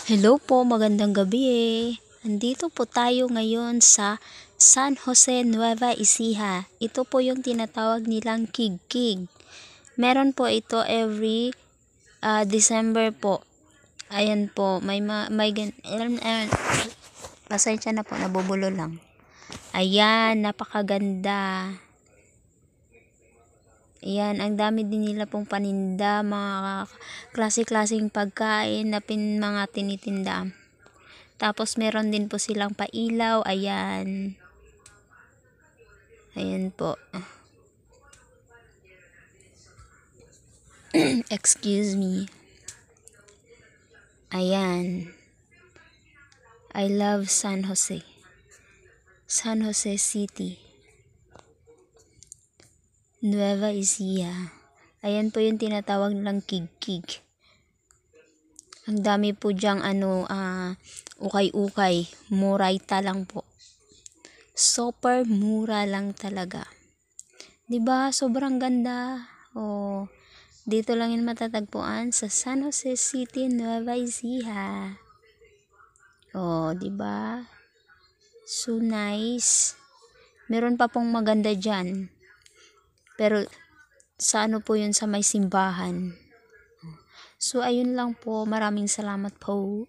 Hello po, magandang gabi eh. Nandito po tayo ngayon sa San Jose, Nueva Ecija. Ito po yung tinatawag nilang Kig-Kig. Meron po ito every December po. Ayan po, pasensya na po, nabubulo lang. Ayan, napakaganda. Ayan, ang dami din nila pong paninda, mga klase-klaseng pagkain na mga tinitinda. Tapos meron din po silang pailaw, ayan. Ayan po. Excuse me. Ayan. I love San Jose. San Jose City. Nueva Ecija. Ayan po yung tinatawag nilang Kig-Kig. Ang dami po dyang ukay-ukay. Murayta lang po. Super mura lang talaga. 'Di ba? Sobrang ganda. Oh, dito lang yun matatagpuan sa San Jose City, Nueva Ecija. Oh, 'di ba? So nice. Meron pa pong maganda diyan. Pero sa ano po yun, sa may simbahan. So ayun lang po. Maraming salamat po.